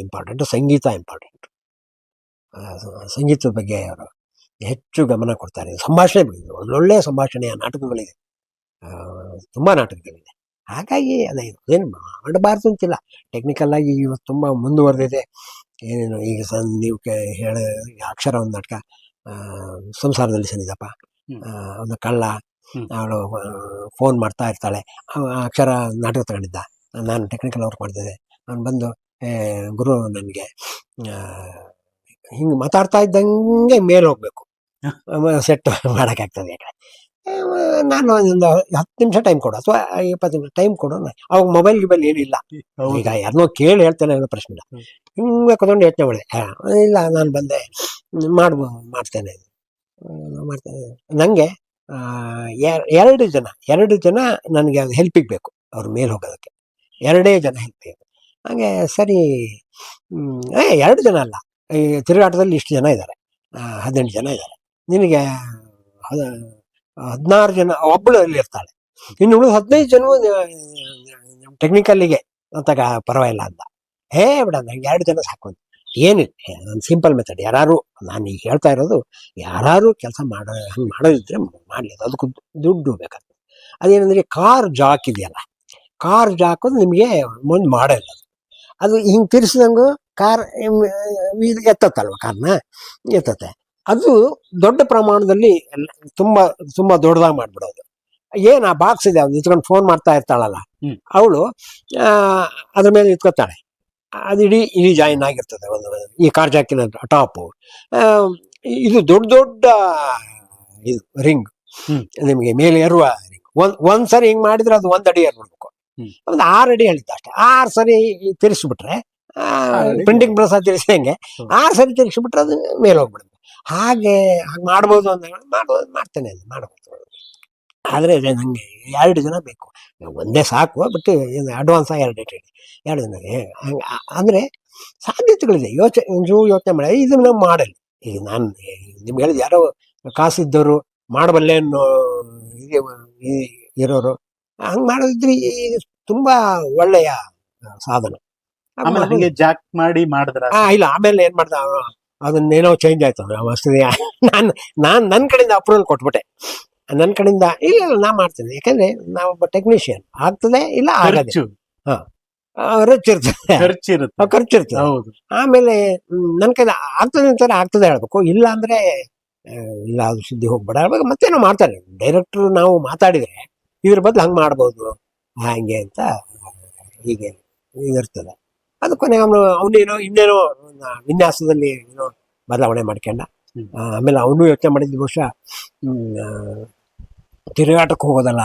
ಇಂಪಾರ್ಟೆಂಟ್, ಸಂಗೀತ ಇಂಪಾರ್ಟೆಂಟ್. ಸಂಗೀತದ ಬಗ್ಗೆ ಅವರು ಹೆಚ್ಚು ಗಮನ ಕೊಡ್ತಾರೆ. ಸಂಭಾಷಣೆ ಬಗ್ಗೆ ಒಳ್ಳೊಳ್ಳೆಯ ಸಂಭಾಷಣೆಯ ನಾಟಕಗಳಿದೆ, ತುಂಬ ನಾಟಕಗಳಿದೆ. ಹಾಗಾಗಿ ಏನು ಮಾಡಬಾರ್ದು ಅಂತಿಲ್ಲ. ಟೆಕ್ನಿಕಲ್ ಆಗಿ ಇವತ್ತು ತುಂಬ ಮುಂದುವರೆದಿದೆ. ಏನೇನು ಈಗ ನೀವು ಹೇಳ ಅಕ್ಷರ ಒಂದು ನಾಟಕ, ಸಂಸಾರದಲ್ಲಿ ಸನ್ನಿಧಪ್ಪ, ಒಂದು ಕಳ್ಳ, ಅವಳು ಫೋನ್ ಮಾಡ್ತಾ ಇರ್ತಾಳೆ, ಅಕ್ಷರ ನಾಟಕ ತಗೊಂಡಿದ್ದ, ನಾನು ಟೆಕ್ನಿಕಲ್ ವರ್ಕ್ ಮಾಡ್ತಿದ್ದೆ. ನಾನು ಬಂದು ಗುರು ನನಗೆ ಹಿಂಗೆ ಮಾತಾಡ್ತಾ ಇದ್ದಂಗೆ ಮೇಲೆ ಹೋಗ್ಬೇಕು, ಸೆಟ್ ಮಾಡೋಕ್ಕಾಗ್ತದೆ. ಯಾಕಂದ್ರೆ ನಾನು ಒಂದು 10 ನಿಮಿಷ ಟೈಮ್ ಕೊಡು ಅಥವಾ 20 ನಿಮಿಷ ಟೈಮ್ ಕೊಡು. ಅವಾಗ ಮೊಬೈಲ್ ಏನಿಲ್ಲ, ಈಗ ಯಾರನ್ನೋ ಕೇಳಿ ಹೇಳ್ತೇನೆ ಅನ್ನೋ ಪ್ರಶ್ನೆ ಇಲ್ಲ. ಹಿಂಗೆ ಕೂತ್ಕೊಂಡು ಯೋಚನೆ ಮಾಡಿದೆ, ಇಲ್ಲ ನಾನು ಬಂದೆ ಮಾಡ್ತೇನೆ. ನನಗೆ 2 ಜನ ನನಗೆ ಅದು ಹೆಲ್ಪಿಗೆ ಬೇಕು, ಅವ್ರ ಮೇಲೆ ಹೋಗೋದಕ್ಕೆ 2 ಜನ ಹೆಲ್ಪ್ ಬೇಕು. ಹಾಗೆ ಸರಿ, 2 ಜನ ಅಲ್ಲ, ಈ ತಿರುಗಾಟದಲ್ಲಿ ಇಷ್ಟು ಜನ ಇದ್ದಾರೆ, 18 ಜನ ಇದ್ದಾರೆ, ನಿನಗೆ 16 ಜನ ಒಬ್ಬಳು ಅಲ್ಲಿ ಇರ್ತಾಳೆ, ಇನ್ನು ಉಳಿದು 15 ಜನ ಟೆಕ್ನಿಕಲ್ಲಿಗೆ ಅಂತಾಗ ಪರವಾಗಿಲ್ಲ ಅಂತ. ಬಿಡ ನಂಗೆ 2 ಜನ ಸಾಕು ಅಂತ. ಏನಿಲ್ಲ, ನಾನು ಸಿಂಪಲ್ ಮೆಥಡ್. ನಾನು ಈಗ ಹೇಳ್ತಾ ಇರೋದು, ಯಾರು ಕೆಲಸ ಹಂಗೆ ಮಾಡೋದಿದ್ರೆ ಮಾಡಲಿ, ಅದಕ್ಕೂ ದುಡ್ಡು ಬೇಕಾಗ್ತದೆ. ಅದೇನಂದ್ರೆ ಕಾರ್ ಜಾಕ್ ಇದೆಯಲ್ಲ, ಕಾರ್ ಜಾಕ್ ನಿಮಗೆ ಮುಂದೆ ಮಾಡೋಲ್ಲ, ಅದು ಹಿಂಗೆ ತಿರ್ಸಿದಂಗೂ ಕಾರ್ ಎತ್ತತ್ತಲ್ವ, ಕಾರ್ನ ಎತ್ತತ್ತೆ. ಅದು ದೊಡ್ಡ ಪ್ರಮಾಣದಲ್ಲಿ ತುಂಬ ದೊಡ್ಡದಾಗಿ ಮಾಡ್ಬಿಡೋದು. ಆ ಬಾಕ್ಸ್ ಇದೆ, ಅವ್ನು ನಿಂತ್ಕೊಂಡು ಫೋನ್ ಮಾಡ್ತಾ ಇರ್ತಾಳಲ್ಲ ಅವಳು, ಅದ್ರ ಮೇಲೆ ನಿಂತ್ಕೊತಾಳೆ, ಅದು ಇಡೀ ಜಾಯಿನ್ ಆಗಿರ್ತದೆ ಒಂದು ಈ ಕಾರ್ ಜಾಕಿನ ಟಾಪು. ಇದು ದೊಡ್ಡ ಇದು ರಿಂಗ್, ನಿಮಗೆ ಮೇಲೆ ಏರುವ ರಿಂಗ್. ಒಂದ್ಸರಿ ಹಿಂಗ್ ಮಾಡಿದ್ರೆ ಅದು 1 ಅಡಿ ಏರ್ಬಿಡ್ಬೇಕು, ಒಂದು 6 ಅಡಿ ಹೇಳಿದ್ದ ಅಷ್ಟೇ. 6 ಸರಿ ತಿರ್ಸ್ಬಿಟ್ರೆ, ಪ್ರಿಂಟಿಂಗ್ ಪ್ರೆಸ್ ತಿರ್ಸಿದಂಗೆ 6 ಸರಿ ತಿರ್ಗಿಸ್ಬಿಟ್ರೆ ಅದು ಮೇಲೆ ಹೋಗ್ಬಿಡುತ್ತೆ. ಹಾಗೆ ಮಾಡ್ಬೋದು ಅಂತ ಮಾಡ್ತೇನೆ, ಮಾಡ್ಬೋದು. ಆದರೆ ನಂಗೆ 2 ಜನ ಬೇಕು, ಒಂದೇ ಸಾಕು. ಬಟ್ ಅಡ್ವಾನ್ಸ್ 2 ಜನ ಅಂದರೆ ಸಾಧ್ಯತೆಗಳಿದೆ. ಯೋಚನೆ ಮಾಡಿ ಇದು ನಾವು ಮಾಡಲ್ಲ. ಈಗ ನಾನು ನಿಮ್ಗೆ ಹೇಳಿದ ಯಾರೋ ಕಾಸಿದ್ದವರು ಮಾಡಬಲ್ಲೆ ಅನ್ನೋ ಇರೋರು ಹಂಗೆ ಮಾಡೋದಿದ್ರೆ ತುಂಬ ಒಳ್ಳೆಯ ಸಾಧನ. ಜಾಕ್ ಮಾಡಿ ಮಾಡಿದ್ರ ಇಲ್ಲ, ಆಮೇಲೆ ಏನ್ ಮಾಡ್ದ, ಅದನ್ನೇನೋ ಚೇಂಜ್ ಆಯ್ತು. ನಾನು ನನ್ನ ಕಡೆಯಿಂದ ಅಪ್ರೂವಲ್ ಕೊಟ್ಬಿಟ್ಟೆ. ನನ್ನ ಕಡೆಯಿಂದ ಇಲ್ಲ ನಾ ಮಾಡ್ತೇನೆ, ಯಾಕಂದ್ರೆ ನಾವು ಟೆಕ್ನಿಷಿಯನ್. ಆಗ್ತದೆ ಇಲ್ಲ ಆಗದೆ, ಖರ್ಚಿರ್ತದೆ. ಆಮೇಲೆ ನನ್ನ ಕೈಲಿ ಆಗ್ತದೆ ಅಂತಾರೆ, ಆಗ್ತದೆ ಹೇಳ್ಬೇಕು. ಇಲ್ಲ ಅಂದ್ರೆ ಇಲ್ಲ, ಅದು ಸುದ್ದಿ ಹೋಗ್ಬೇಡ ಹೇಳ್ಬೇಕು. ಮತ್ತೇನೋ ಮಾಡ್ತಾರೆ ಡೈರೆಕ್ಟ್ರು. ನಾವು ಮಾತಾಡಿದ್ರೆ ಇದ್ರ ಬದಲು ಹಂಗೆ ಮಾಡ್ಬೋದು ಹಾಗೆ ಅಂತ ಹೀಗೆ ಇದಿರ್ತದೆ. ಅದು ಕೊನೆ ಇನ್ನೇನೋ ವಿನ್ಯಾಸದಲ್ಲಿ ಏನೋ ಬದಲಾವಣೆ ಮಾಡ್ಕೊಂಡ. ಆಮೇಲೆ ಅವನು ಯೋಚನೆ ಮಾಡಿದ್ದು ಬಹುಶಃ ತಿರುಗಾಟಕ್ಕೆ ಹೋಗೋದಲ್ಲ,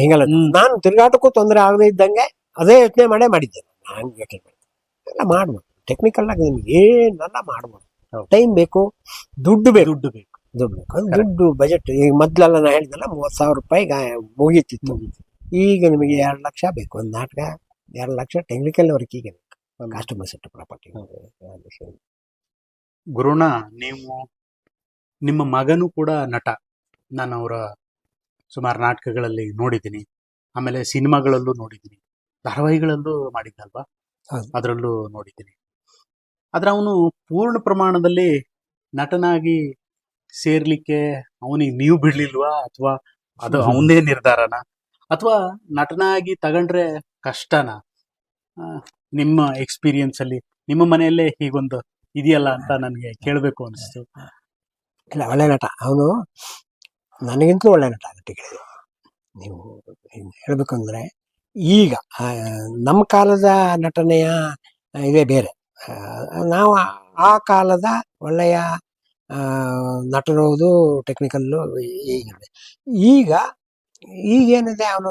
ಹಿಂಗೆಲ್ಲ ನಾನು ತಿರುಗಾಟಕ್ಕೂ ತೊಂದರೆ ಆಗದೇ ಇದ್ದಂಗೆ ಅದೇ ಯೋಚನೆ ಮಾಡಿದ್ದೆ. ನಾನು ಯೋಚನೆ ಮಾಡಿದ್ದೆ ಎಲ್ಲ ಮಾಡ್ಬೋದು, ಟೆಕ್ನಿಕಲ್ ಆಗಿ ನಿಮ್ಗೆ ಏನೆಲ್ಲ ಮಾಡ್ಬೋದು. ಟೈಮ್ ಬೇಕು, ದುಡ್ಡು ಬೇಕು. ದುಡ್ಡು ಬೇಕು. ಅದು ದುಡ್ಡು ಬಜೆಟ್. ಈಗ ಮೊದ್ಲೆಲ್ಲ ನಾ ಹೇಳಿದ್ನಲ್ಲ 30,000 ರೂಪಾಯಿ ಮುಗೀತಿತ್ತು. ಈಗ ನಿಮಗೆ 2 ಲಕ್ಷ ಬೇಕು ಒಂದು ನಾಟಕ. 2 ಲಕ್ಷ ಟೆಕ್ನಿಕಲ್ ವರ್ಕಿಗೆ ಬೇಕು, ಕಾಸ್ಟ್ಯೂಮ್ ಸೆಟ್ ಪ್ರಾಪರ್ಟಿ. ಗುರುಣ, ನೀವು ನಿಮ್ಮ ಮಗನೂ ಕೂಡ ನಟ. ನಾನು ಅವರ ಸುಮಾರು ನಾಟಕಗಳಲ್ಲಿ ನೋಡಿದ್ದೀನಿ, ಆಮೇಲೆ ಸಿನಿಮಾಗಳಲ್ಲೂ ನೋಡಿದ್ದೀನಿ, ಧಾರಾವಾಹಿಗಳಲ್ಲೂ ಮಾಡಿದ್ದಲ್ವಾ, ಅದರಲ್ಲೂ ನೋಡಿದ್ದೀನಿ. ಆದ್ರೆ ಅವನು ಪೂರ್ಣ ಪ್ರಮಾಣದಲ್ಲಿ ನಟನಾಗಿ ಸೇರ್ಲಿಕ್ಕೆ ಅವನಿಗೆ ನೀವು ಬಿಡ್ಲಿಲ್ವಾ, ಅಥವಾ ಅದು ಅವನದೇ ನಿರ್ಧಾರನ, ಅಥವಾ ನಟನಾಗಿ ತಗೊಂಡ್ರೆ ಕಷ್ಟನಾ? ನಿಮ್ಮ ಎಕ್ಸ್ಪೀರಿಯನ್ಸ್ ಅಲ್ಲಿ ನಿಮ್ಮ ಮನೆಯಲ್ಲೇ ಹೀಗೊಂದು ಇದೆಯಲ್ಲ ಅಂತ ನನಗೆ ಕೇಳಬೇಕು ಅನಿಸ್ತು. ಇಲ್ಲ, ಒಳ್ಳೆ ನಟ ಅವನು, ನನಗಿಂತಲೂ ಒಳ್ಳೆ ನಟ ನಟಿಗಳು. ನೀವು ಹೇಳ್ಬೇಕು ಅಂದ್ರೆ ಈಗ ನಮ್ಮ ಕಾಲದ ನಟನೆಯ ಇದೇ ಬೇರೆ. ನಾವು ಆ ಕಾಲದ ಒಳ್ಳೆಯ ನಟನೋದು ಟೆಕ್ನಿಕಲ್ಲು ಈಗ ಈಗೇನಿದೆ, ಅವನು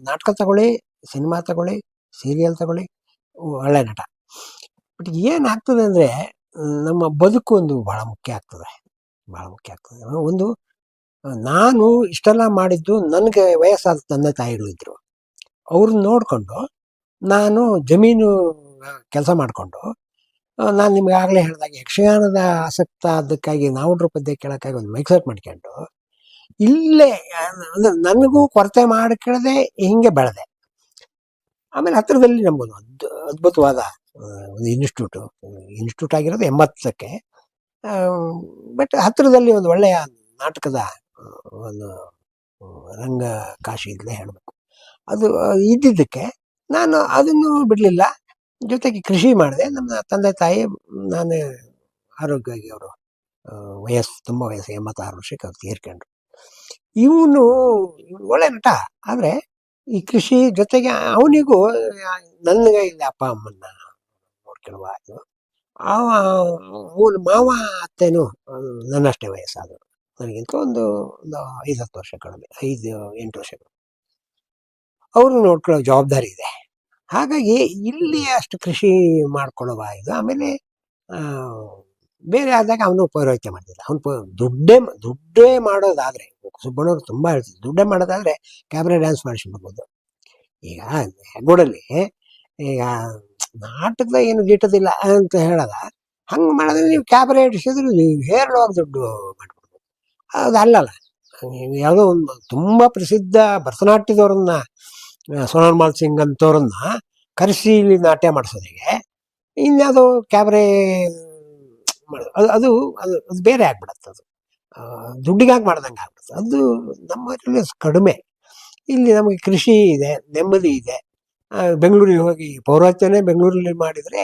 ನಾಟಕ ತಗೊಳ್ಳಿ, ಸಿನಿಮಾ ತಗೊಳ್ಳಿ, ಸೀರಿಯಲ್ ತಗೊಳ್ಳಿ, ಒಳ್ಳೆ ನಟ. ಬಟ್ ಏನಾಗ್ತದೆ ಅಂದರೆ ನಮ್ಮ ಬದುಕು ಒಂದು ಭಾಳ ಮುಖ್ಯ ಆಗ್ತದೆ. ಒಂದು ನಾನು ಇಷ್ಟೆಲ್ಲ ಮಾಡಿದ್ದು ನನಗೆ ವಯಸ್ಸಾದ ತಂದೆ ತಾಯಿಗಳಿದ್ರು, ಅವ್ರನ್ನ ನೋಡಿಕೊಂಡು ನಾನು ಜಮೀನು ಕೆಲಸ ಮಾಡಿಕೊಂಡು, ನಾನು ನಿಮ್ಗೆ ಆಗಲೇ ಹೇಳಿದಾಗ ಯಕ್ಷಗಾನದ ಆಸಕ್ತ ಅದಕ್ಕಾಗಿ ನಾವುಡ್ರ ಪದ್ಯ ಕೇಳೋಕ್ಕಾಗಿ ಒಂದು ಮೈಕ್ ಸೆಟ್ ಮಾಡ್ಕೊಂಡು ಇಲ್ಲೇ ಅಂದರೆ ನನಗೂ ಕೊರತೆ ಮಾಡ್ಕೊಳ್ಳದೆ ಹಿಂಗೆ ಬೆಳೆದೆ. ಆಮೇಲೆ ಹತ್ತಿರದಲ್ಲಿ ನಮಗೊಂದು ಅದ್ಭುತವಾದ ಒಂದು ಇನ್ಸ್ಟಿಟ್ಯೂಟ್ ಆಗಿರೋದು 80ಕ್ಕೆ. ಬಟ್ ಹತ್ತಿರದಲ್ಲಿ ಒಂದು ಒಳ್ಳೆಯ ನಾಟಕದ ಒಂದು ರಂಗ ಕಾಶಿ ಇಲ್ಲದೆ ಹೇಳಬೇಕು. ಅದು ಇದ್ದಿದ್ದಕ್ಕೆ ನಾನು ಅದನ್ನು ಬಿಡಲಿಲ್ಲ, ಜೊತೆಗೆ ಕೃಷಿ ಮಾಡಿದೆ. ನಮ್ಮ ತಂದೆ ತಾಯಿ, ನಾನು ಆರೋಗ್ಯವಾಗಿ ಅವರು ತುಂಬ ವಯಸ್ಸು 86 ವರ್ಷಕ್ಕೆ ಅವ್ರು ತೀರ್ಕೊಂಡ್ರು. ಇವನು ಒಳ್ಳೆ ನಟ, ಆದರೆ ಈ ಕೃಷಿ ಜೊತೆಗೆ ಅವನಿಗೂ ನನಗೆ ಇಲ್ಲಿ ಅಪ್ಪ ಅಮ್ಮನ್ನ ನೋಡ್ಕೊಳ್ಳುವ ಇದು. ಅವನ ಮಾವ ಅತ್ತೆನೂ ನನ್ನಷ್ಟೇ ವಯಸ್ಸಾದವರು, ನನಗಿಂತ ಒಂದು 5-10 ವರ್ಷ ಕಡಿಮೆ, 5-8 ವರ್ಷ ಕಡಿಮೆ. ಅವರು ನೋಡ್ಕೊಳ್ಳೋ ಜವಾಬ್ದಾರಿ ಇದೆ. ಹಾಗಾಗಿ ಇಲ್ಲಿ ಅಷ್ಟು ಕೃಷಿ ಮಾಡ್ಕೊಳ್ಳುವ ಇದು. ಆಮೇಲೆ ಬೇರೆ ಆದಾಗ ಅವನು ಪೌರೋಹಿತ್ಯ ಮಾಡ್ತಿದ್ದ. ಅವನು ದುಡ್ಡೇ ಮಾಡೋದಾದರೆ, ಸುಬ್ಬಣ್ಣವ್ರು ತುಂಬ ಹೇಳ್ತಿದ್ರು, ದುಡ್ಡೇ ಮಾಡೋದಾದರೆ ಕ್ಯಾಬ್ರೆ ಡ್ಯಾನ್ಸ್ ಮಾಡಿಸ್ಬಿಡ್ಬೋದು. ಈಗ ಹೆಗ್ಗೋಡಲ್ಲಿ ಈಗ ನಾಟಕದಾಗ ಏನು ಗೀಟದಿಲ್ಲ ಅಂತ ಹೇಳೋದ, ಹಂಗೆ ಮಾಡಿದ್ರೆ ನೀವು ಕ್ಯಾಬ್ರೆ ಇಡಿಸಿದ್ರೆ ನೀವು ಹೇರಳವಾಗಿ ದುಡ್ಡು ಮಾಡ್ಬೋದು. ಅದು ಅಲ್ಲಲ್ಲ, ಯಾವುದೋ ಒಂದು ತುಂಬ ಪ್ರಸಿದ್ಧ ಭರತನಾಟ್ಯದವ್ರನ್ನ, ಸೋನರ್ಮಾಲ್ ಸಿಂಗ್ ಅಂತವ್ರನ್ನ ಕರೆಸಿ ಇಲ್ಲಿ ನಾಟ್ಯ ಮಾಡಿಸೋದಿಗೆ ಇನ್ಯಾವುದೋ ಕ್ಯಾಬ್ರೆ ಮಾಡೋದು, ಅದು ಬೇರೆ ಆಗ್ಬಿಡತ್ತೆ. ಅದು ದುಡ್ಡಿಗಾಗಿ ಮಾಡ್ದಂಗೆ ಆಗ್ಬಿಡುತ್ತೆ. ಅದು ನಮ್ಮಲ್ಲಿ ಕಡಿಮೆ. ಇಲ್ಲಿ ನಮಗೆ ಕೃಷಿ ಇದೆ, ನೆಮ್ಮದಿ ಇದೆ. ಬೆಂಗಳೂರಿಗೆ ಹೋಗಿ ಪೌರೋಹಿತ್ಯನೇ ಬೆಂಗಳೂರಲ್ಲಿ ಮಾಡಿದರೆ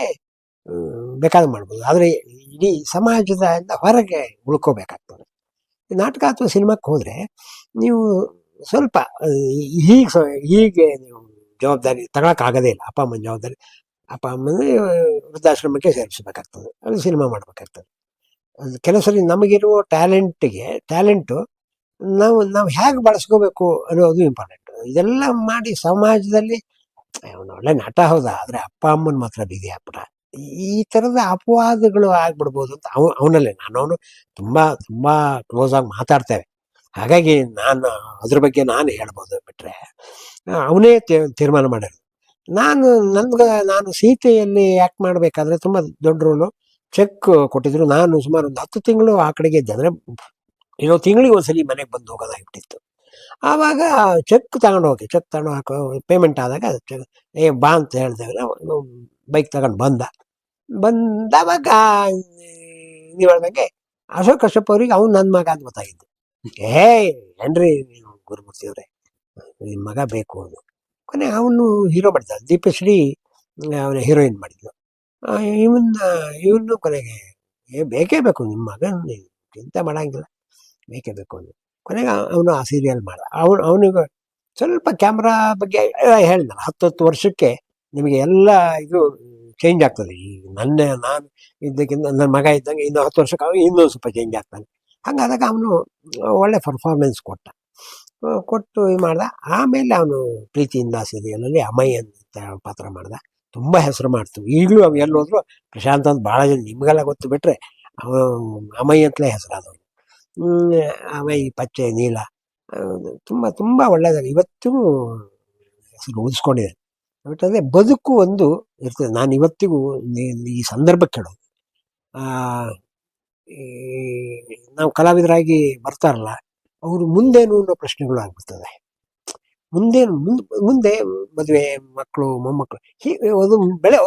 ಬೇಕಾದ ಮಾಡ್ಬೋದು. ಆದರೆ ಇಡೀ ಸಮಾಜದ ಹೊರಗೆ ಉಳ್ಕೋಬೇಕಾಗ್ತದೆ. ನಾಟಕ ಅಥವಾ ಸಿನಿಮಾಕ್ಕೆ ಹೋದರೆ ನೀವು ಸ್ವಲ್ಪ ಹೀಗೆ ನೀವು ಜವಾಬ್ದಾರಿ ತಗೊಳಕ್ಕಾಗೋದೇ ಇಲ್ಲ. ಅಪ್ಪ ಅಮ್ಮನ ಜವಾಬ್ದಾರಿ, ಅಪ್ಪ ಅಮ್ಮನೇ ವೃದ್ಧಾಶ್ರಮಕ್ಕೆ ಸೇರಿಸಬೇಕಾಗ್ತದೆ, ಅದು ಸಿನಿಮಾ ಮಾಡಬೇಕಾಗ್ತದೆ. ಅದು ಕೆಲವು ಸರಿ ನಮಗಿರುವ ಟ್ಯಾಲೆಂಟು ನಾವು ಹೇಗೆ ಬಳಸ್ಕೋಬೇಕು ಅನ್ನೋದು ಇಂಪಾರ್ಟೆಂಟ್. ಇದೆಲ್ಲ ಮಾಡಿ ಸಮಾಜದಲ್ಲಿ ಅವನು ಒಳ್ಳೆ ನಟ ಹೌದಾ, ಆದರೆ ಅಪ್ಪ ಅಮ್ಮನ ಮಾತ್ರ ಬಿಗಿ ಆಗ್ಬಿಟ್ಟ. ಈ ಥರದ ಅಪವಾದಗಳು ಆಗ್ಬಿಡ್ಬೋದು ಅಂತ ಅವನಲ್ಲೇ ಅವನು ತುಂಬ ತುಂಬ ಕ್ಲೋಸ್ ಆಗಿ ಮಾತಾಡ್ತೇವೆ. ಹಾಗಾಗಿ ನಾನು ಅದ್ರ ಬಗ್ಗೆ ನಾನು ಹೇಳ್ಬೋದು. ಬಿಟ್ಟರೆ ಅವನೇ ತೀರ್ಮಾನ ಮಾಡಿರೋದು. ನಾನು ಸೀತೆಯಲ್ಲಿ ಆ್ಯಕ್ಟ್ ಮಾಡಬೇಕಾದ್ರೆ ತುಂಬ ದೊಡ್ಡ ರೋಲು. ಚೆಕ್ ಕೊಟ್ಟಿದ್ರು. ನಾನು ಸುಮಾರು ಒಂದು 10 ತಿಂಗಳು ಆ ಕಡೆಗೆ ಇದ್ದೆ. ಅಂದರೆ ಏನೋ ತಿಂಗಳಿಗೆ ಒಂದ್ಸಲಿ ಮನೆಗೆ ಬಂದು ಹೋಗೋದಾಗ್ಬಿಟ್ಟಿತ್ತು. ಆವಾಗ ಚೆಕ್ ತಗೊಂಡು ಹಾಕೋ ಪೇಮೆಂಟ್ ಆದಾಗ ಬಾ ಅಂತ ಹೇಳ್ದೇವೆ. ಬೈಕ್ ತಗೊಂಡು ಬಂದವಾಗ ನೀವು ಹೇಳ್ದಂಗೆ ಅಶೋಕ್ ಕಶ್ಯಪ್ ಅವ್ರಿಗೆ ಅವ್ನು ನನ್ನ ಮಗ ಅಂತ ಗೊತ್ತಾಗಿದ್ದು. ಏನ್ರಿ ನೀವು ಗುರುಮೂರ್ತಿಯವ್ರೆ, ನಿಮ್ಮ ಮಗ ಬೇಕು ಅವನು. ಕೊನೆ ಅವನು ಹೀರೋ ಮಾಡಿದ, ದೀಪಶ್ರೀ ಅವನ ಹೀರೋಯಿನ್ ಮಾಡಿದ್ಲು. ಇವನು ಕೊನೆಗೆ ಬೇಕೇ ಬೇಕು ನಿಮ್ಮ ಮಗನ, ಚಿಂತೆ ಮಾಡೋಂಗಿಲ್ಲ, ಬೇಕೇ ಬೇಕು ಅವನು. ಕೊನೆಗೆ ಅವನು ಆ ಸೀರಿಯಲ್ ಮಾಡ್ದ. ಅವನಿಗೆ ಸ್ವಲ್ಪ ಕ್ಯಾಮ್ರಾ ಬಗ್ಗೆ ಹೇಳಿದ್ನಲ್ಲ, 10 ವರ್ಷಕ್ಕೆ ನಿಮಗೆ ಎಲ್ಲ ಇದು ಚೇಂಜ್ ಆಗ್ತದೆ. ಈಗ ನಾನು ಇದ್ದಕ್ಕಿಂತ ನನ್ನ ಮಗ ಇದ್ದಂಗೆ ಇನ್ನು 10 ವರ್ಷಕ್ಕೆ ಇನ್ನೂ ಸ್ವಲ್ಪ ಚೇಂಜ್ ಆಗ್ತಾನೆ. ಹಾಗಾದಾಗ ಅವನು ಒಳ್ಳೆ ಪರ್ಫಾರ್ಮೆನ್ಸ್ ಕೊಟ್ಟ. ಕೊಟ್ಟು ಇದು ಮಾಡ್ದ. ಆಮೇಲೆ ಅವನು ಪ್ರೀತಿಯಿಂದ ಸೀರಿಯಲಲ್ಲಿ ಅಮೈ ಅಂತ ಪಾತ್ರ ಮಾಡ್ದ. ತುಂಬ ಹೆಸರು ಮಾಡ್ತು. ಈಗಲೂ ಅವು ಎಲ್ಲಿ ಹೋದ್ರು ಪ್ರಶಾಂತ್ ಅಂತ ಭಾಳ ಜನ ನಿಮಗೆಲ್ಲ ಗೊತ್ತು ಬಿಟ್ರೆ ಅವನು ಅಮೈ ಅಂತಲೇ ಹೆಸರಾದವನು. ಅಮೈ, ಪಚ್ಚೆ, ನೀಲ ತುಂಬ ತುಂಬ ಒಳ್ಳೆಯದಾಗ ಇವತ್ತಿಗೂ ಹೆಸರು ಉಳಿಸ್ಕೊಂಡಿದೆ. ಬಟ್ ಅದೇ ಬದುಕು ಒಂದು ಇರ್ತದೆ. ನಾನು ಇವತ್ತಿಗೂ ಈ ಸಂದರ್ಭಕ್ಕೆ ಹೇಳೋದು, ಈ ನಾವು ಕಲಾವಿದರಾಗಿ ಬರ್ತಾರಲ್ಲ, ಅವರು ಮುಂದೇನು ಅನ್ನೋ ಪ್ರಶ್ನೆಗಳು ಆಗ್ಬಿಡ್ತದೆ. ಮುಂದೇನು ಮುಂದೆ ಮದುವೆ, ಮಕ್ಕಳು, ಮೊಮ್ಮಕ್ಕಳು, ಅದು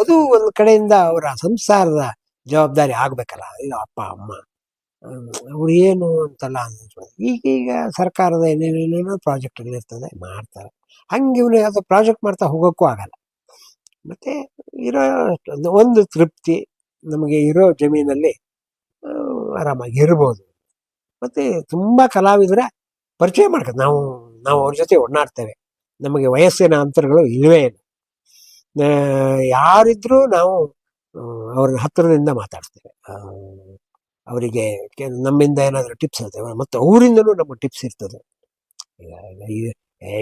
ಅದು ಒಂದು ಕಡೆಯಿಂದ ಅವರ ಸಂಸಾರದ ಜವಾಬ್ದಾರಿ ಆಗ್ಬೇಕಲ್ಲ. ಇಲ್ಲ ಅಪ್ಪ ಅಮ್ಮ ಅವ್ರು ಏನು ಅಂತೆಲ್ಲ ಈಗೀಗ ಸರ್ಕಾರದ ಏನೇನೇನೋ ಪ್ರಾಜೆಕ್ಟ್ಗಳಿರ್ತದೆ, ಮಾಡ್ತಾರೆ. ಹಂಗೆ ಇವನು ಯಾವುದೋ ಪ್ರಾಜೆಕ್ಟ್ ಮಾಡ್ತಾ ಹೋಗೋಕ್ಕೂ ಆಗಲ್ಲ. ಮತ್ತು ಇರೋ ಒಂದು ತೃಪ್ತಿ, ನಮಗೆ ಇರೋ ಜಮೀನಲ್ಲಿ ಆರಾಮಾಗಿ ಇರ್ಬೋದು. ಮತ್ತು ತುಂಬ ಕಲಾವಿದರ ಪರಿಚಯ ಮಾಡ್ಕೊಂಡು ನಾವು ಅವ್ರ ಜೊತೆ ಒಡನಾಡ್ತೇವೆ. ನಮಗೆ ವಯಸ್ಸಿನ ಅಂತರಗಳು ಇಲ್ಲವೇ ಇಲ್ಲ. ಯಾರಿದ್ರೂ ನಾವು ಅವ್ರ ಹತ್ತಿರದಿಂದ ಮಾತಾಡ್ತೇವೆ. ಅವರಿಗೆ ನಮ್ಮಿಂದ ಏನಾದರೂ ಟಿಪ್ಸ್ ಇರ್ತೇವೆ, ಮತ್ತು ಅವರಿಂದಲೂ ನಮಗೆ ಟಿಪ್ಸ್ ಇರ್ತದೆ. ಈಗ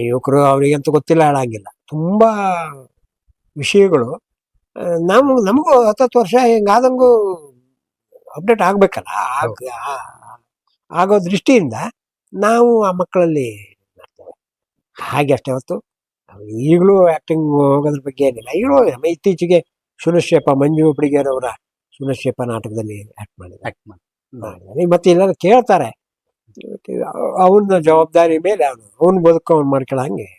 ಯುವಕರು ಅವರಿಗಂತೂ ಗೊತ್ತಿಲ್ಲ, ಹೇಳಂಗಿಲ್ಲ ತುಂಬ ವಿಷಯಗಳು. ನಮಗೂ 10 ವರ್ಷ ಹಿಂಗಾದಂಗೂ ಅಪ್ಡೇಟ್ ಆಗಬೇಕಲ್ಲ. ಆಗೋ ದೃಷ್ಟಿಯಿಂದ ನಾವು ಆ ಮಕ್ಕಳಲ್ಲಿ ಮಾಡ್ತೇವೆ. ಹಾಗೆ ಅಷ್ಟೇ ಹೊತ್ತು ಈಗಲೂ ಆ್ಯಕ್ಟಿಂಗ್ ಹೋಗೋದ್ರ ಬಗ್ಗೆ ಏನಿಲ್ಲ. ಈಗಲೂ ಇತ್ತೀಚೆಗೆ ಶುನಶ್ಯಪ, ಮಂಜು ಬಿಡಿಗೇರವರ ಶುನಶ್ಯಪ ನಾಟಕದಲ್ಲಿ ಆ್ಯಕ್ಟ್ ಮಾಡಿದ್ದಾರೆ. ಮತ್ತು ಎಲ್ಲರೂ ಕೇಳ್ತಾರೆ, ಅವನ ಜವಾಬ್ದಾರಿ ಮೇಲೆ ಅವನ ಬದುಕು ಅವ್ನು ಮಾಡ್ಕೊಳ್ಳಂಗೆ.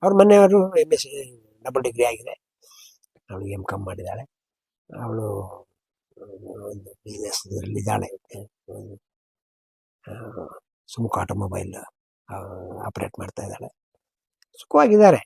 ಅವ್ರ ಮನೆಯವರು MS ಡಬಲ್ ಡಿಗ್ರಿ ಆಗಿದೆ, ಅವಳು M.Com ಮಾಡಿದ್ದಾಳೆ. ಅವಳು ಒಂದು ಬಿಸ್ನೆಸ್ನಲ್ಲಿದ್ದಾಳೆ, ಸುಮುಖ ಆಟೋಮೊಬೈಲ್ ಆಪ್ರೇಟ್ ಮಾಡ್ತಾ ಇದ್ದಾಳೆ. ಸುಖವಾಗಿದ್ದಾರೆ.